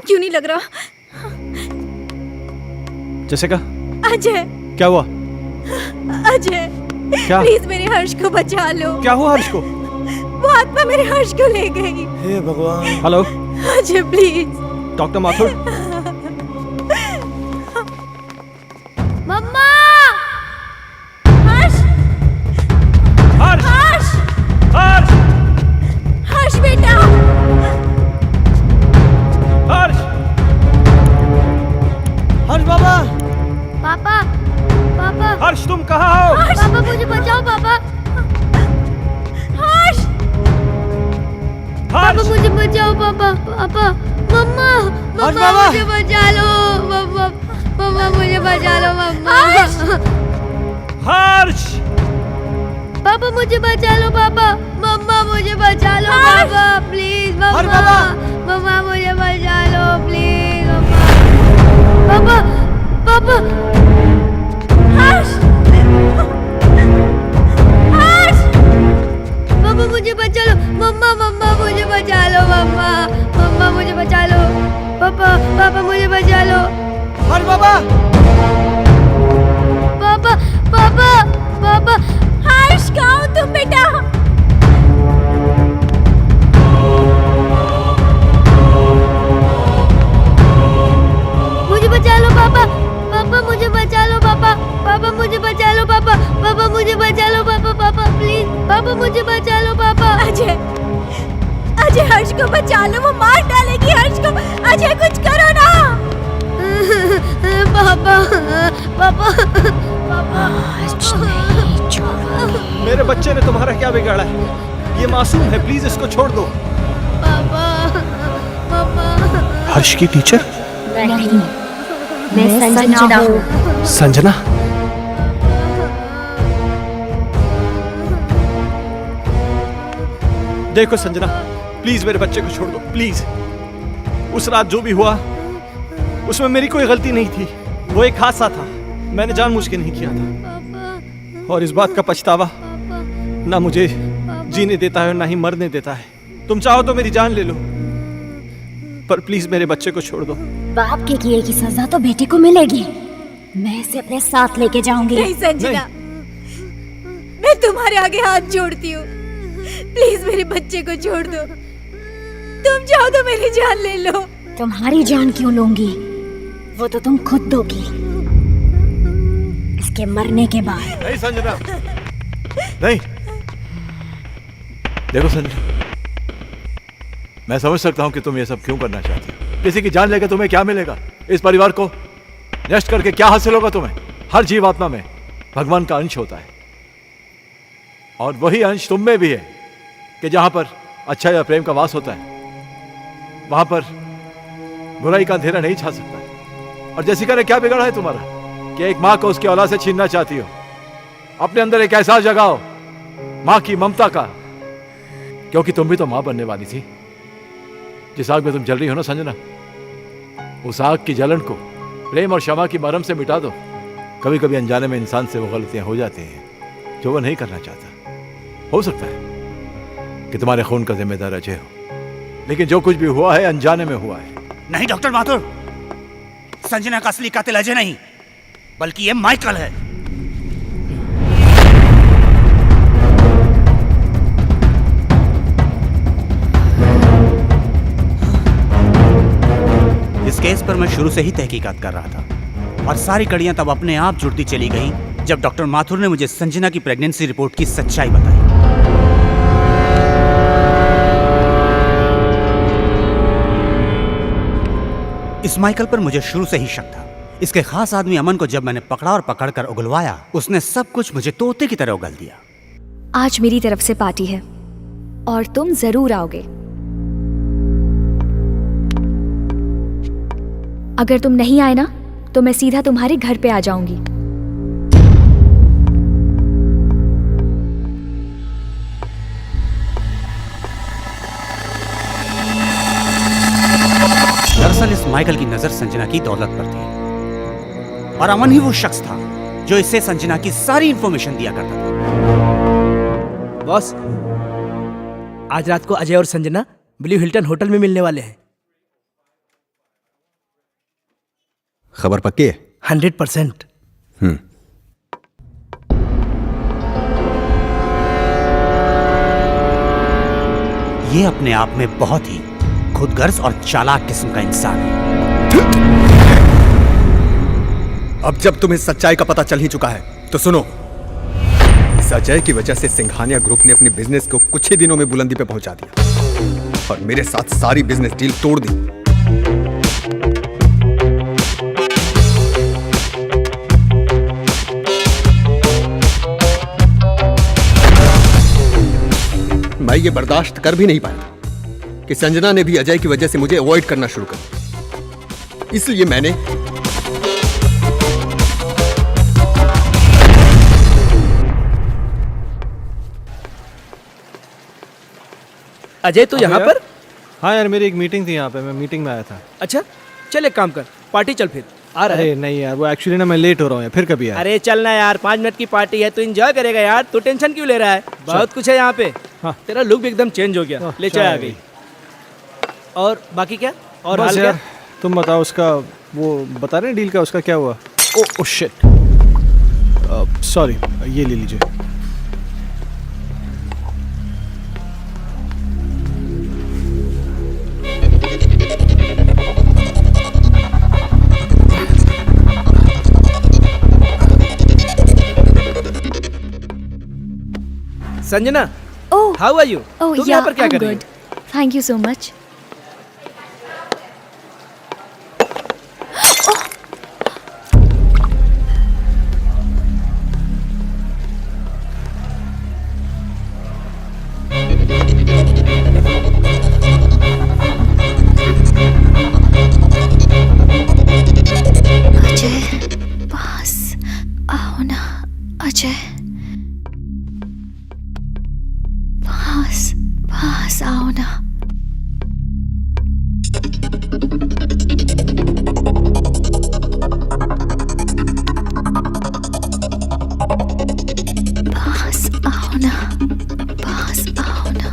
क्यों नहीं लग रहा? जैसिका, अजय, क्या हुआ? अजय, क्या? प्लीज मेरे हर्ष को बचा लो। क्या हुआ हर्ष को? वो आत्मा मेरे हर्ष को ले गई। हे भगवान। Hello Ajay please. Doctor Mathur. मम्मा! हर्ष! हर्ष! हर्ष! हर्ष! हर्ष बेटा! हर्ष! हर्ष बाबा। पापा! पापा! हर्ष तुम कहाँ हो? पापा मुझे बचाओ पापा! हर्ष! पापा हर्ष! मुझे बचाओ पापा! पापा! मम्मा! हर्ष मम्मा बाबा! मुझे बचा लो! मम्मा! मम्मा मुझे बचा लो मम्मा! हर्ष! पापा मुझे बचा लो पापा! मम्मा मुझे बचा लो पापा! प्लीज हर्ष मम्मा! बाबा! मम्मा मुझे बचा लो प्लीज मम्मा! पापा! पापा! हर्ष! हर्ष! पापा मुझे बचा लो! मम्मा मम्मा मुझे बचा लो मम्मा! मम्मा मुझे बचा लो! पापा! पापा मुझे बचा लो! हर्ष बाबा। पापा! पापा! पापा! हर्ष कहाँ हो तुम बेटा? मुझे बचा लो पापा! पापा मुझे बचा लो पापा! पापा मुझे बचा लो पापा! पापा मुझे बचा लो पापा! पापा प्लीज! पापा मुझे बचा लो पापा! अजय! अजय हर्ष को बचा लो, वो मार डालेगी हर्ष को! अजय कुछ करो ना! पापा! पापा! पापा! मेरे बच्चे ने तुम्हारा क्या बिगाड़ा है? ये मासूम है, प्लीज इसको छोड़ दो। पापा! पापा! हर्ष की टीचर? नहीं, मैं संजना हूँ। संजना? देखो संजना, प्लीज मेरे बच्चे को छोड़ दो, प्लीज। उस रात जो भी हुआ उसमें मेरी कोई गलती नहीं थी। वो एक हादसा था, मैंने जानबूझ के नहीं किया था। और इस बात का पछतावा ना मुझे जीने देता है और ना ही मरने देता है। तुम चाहो तो मेरी जान ले लो, पर प्लीज मेरे बच्चे को छोड़ दो। बाप के किए की सजा तो बेटे को मिलेगी। मैं इसे अपने साथ लेके जाऊंगी। नहीं संजना, मैं तुम्हारे आगे हाथ जोड़ती हूँ, प्लीज मेरे बच्चे को छोड़ दो। तुम चाहो तो मेरी जान ले लो। तुम्हारी जान क्यों लूंगी? वो तो तुम खुद दोगी इसके मरने के बाद। नहीं संजना, नहीं। देखो संजना, मैं समझ सकता हूं कि तुम ये सब क्यों करना चाहती हो। किसी की जान लेकर तुम्हें क्या मिलेगा? इस परिवार को नष्ट करके क्या हासिल होगा तुम्हें? हर जीवात्मा में भगवान का अंश होता है, और वही अंश तुम में भी है कि जहां पर अच्छा या प्रेम का वास होता है, वहां पर बुराई का अंधेरा नहीं छा सकता। और जैसिका ने क्या बिगाड़ा है तुम्हारा कि एक माँ को उसकी औलाद से छीनना चाहती हो? अपने अंदर एक एहसास जगाओ माँ की ममता का, क्योंकि तुम भी तो माँ बनने वाली थी। जिस आग में तुम जल रही हो ना संजना, उस आग की जलन को प्रेम और क्षमा की मरहम से मिटा दो। कभी कभी अनजाने में इंसान से वो गलतियां हो जाती हैं जो वो नहीं करना चाहता। हो सकता है कि तुम्हारे खून का जिम्मेदार अजय हो, लेकिन जो कुछ भी हुआ है अनजाने में हुआ है। नहीं डॉक्टर माथुर, संजना का असली कातिल अजय नहीं, बल्कि ये माइकल है। इस केस पर मैं शुरू से ही तहकीकात कर रहा था, और सारी कड़ियां तब अपने आप जुड़ती चली गई जब डॉक्टर माथुर ने मुझे संजना की प्रेगनेंसी रिपोर्ट की सच्चाई बताई। इस माइकल पर मुझे शुरू से ही शक था। इसके खास आदमी अमन को जब मैंने पकड़ा और पकड़कर उगलवाया, उसने सब कुछ मुझे तोते की तरह उगल दिया। आज मेरी तरफ से पार्टी है और तुम जरूर आओगे। अगर तुम नहीं आए ना तो मैं सीधा तुम्हारे घर पे आ जाऊंगी। दरअसल इस माइकल की नजर संजना की दौलत पर थी, और अमन ही वो शख्स था जो इससे संजना की सारी इंफॉर्मेशन दिया करता था। बॉस, आज रात को अजय और संजना ब्लू हिल्टन होटल में मिलने वाले हैं। खबर पक्की है? 100%। ये अपने आप में बहुत ही खुदगर्ज और चालाक किस्म का इंसान है। अब जब तुम्हें सच्चाई का पता चल ही चुका है तो सुनो, इस अजय की वजह से सिंघानिया ग्रुप ने अपनी बिजनेस को कुछ ही दिनों में बुलंदी पे पहुंचा दिया और मेरे साथ सारी बिजनेस डील तोड़ दी। मैं ये बर्दाश्त कर भी नहीं पाया कि संजना ने भी अजय की वजह से मुझे अवॉइड करना शुरू कर दिया। इसलिए मैंने अजय तू यहाँ पर? हाँ यार, मेरी एक मीटिंग थी यहाँ पे, मैं मीटिंग में आया था। अच्छा चल एक काम कर, पार्टी चल फिर। आ रहा है? अरे नहीं यार, वो एक्चुअली ना मैं लेट हो रहा हूँ यार, फिर कभी यार। अरे चलना यार, 5 मिनट की पार्टी है, तू एंजॉय करेगा यार, तू टेंशन क्यों ले रहा है? बहुत कुछ है यहाँ पे। हाँ। तेरा लुक भी एकदम चेंज हो गया, ले चाय आ गई। और बाकी क्या? और बस हाल यार, क्या? तुम बताओ उसका, वो बता रहे हैं डील का, उसका क्या हुआ? ओ शिट, सॉरी, ये ले लीजिए। Sanjana, Oh, how are you? oh तुम yeah, यहाँ पर क्या I'm कर रही good. Thank you so much. Ajay, पास आओ ना अजय, पास आओ ना। पास आओ ना, पास आओ ना।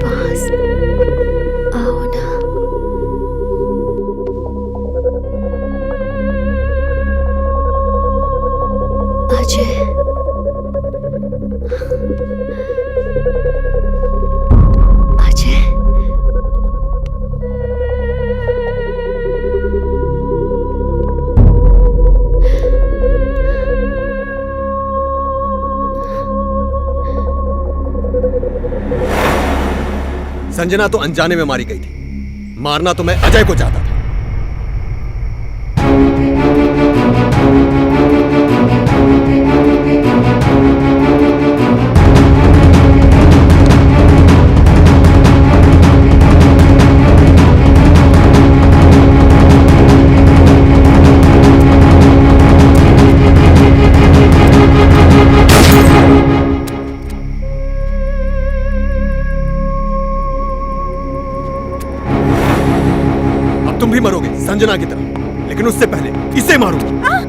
पास आओ ना। अजय, अजय, संजना तो अनजाने में मारी गई थी, मारना तो मैं अजय को चाहता था। तुम भी मरोगे संजना की तरह, लेकिन उससे पहले इसे मारूंगा। हाँ।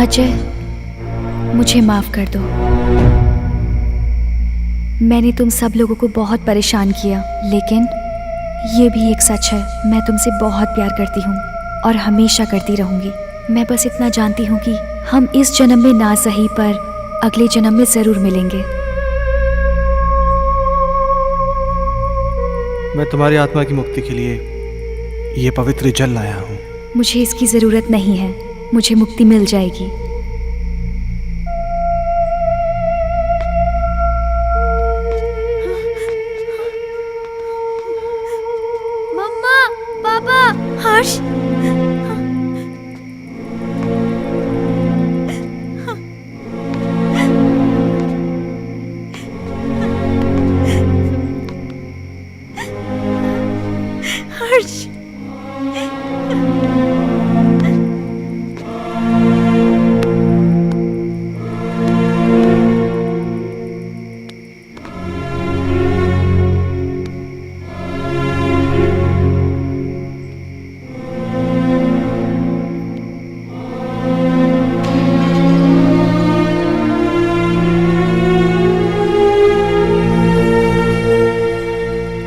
अजय, मुझे माफ कर दो। मैंने तुम सब लोगों को बहुत परेशान किया, लेकिन ये भी एक सच है, मैं तुमसे बहुत प्यार करती हूँ और हमेशा करती रहूंगी। मैं बस इतना जानती हूँ कि हम इस जन्म में ना सही पर अगले जन्म में जरूर मिलेंगे। मैं तुम्हारी आत्मा की मुक्ति के लिए ये पवित्र जल लाया हूँ। मुझे इसकी जरूरत नहीं है, मुझे मुक्ति मिल जाएगी। मम्मा, पापा, हर्ष। हर्ष।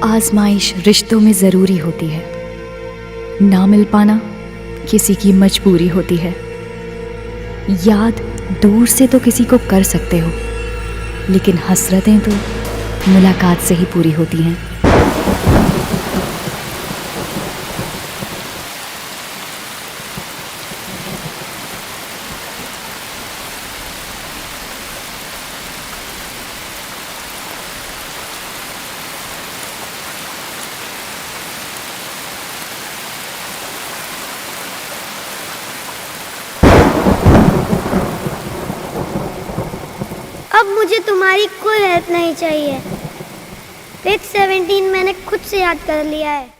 आजमाइश रिश्तों में ज़रूरी होती है, ना मिल पाना किसी की मजबूरी होती है। याद दूर से तो किसी को कर सकते हो, लेकिन हसरतें तो मुलाकात से ही पूरी होती हैं। अब मुझे तुम्हारी कोई हेल्प नहीं चाहिए। पेज 17 मैंने खुद से याद कर लिया है।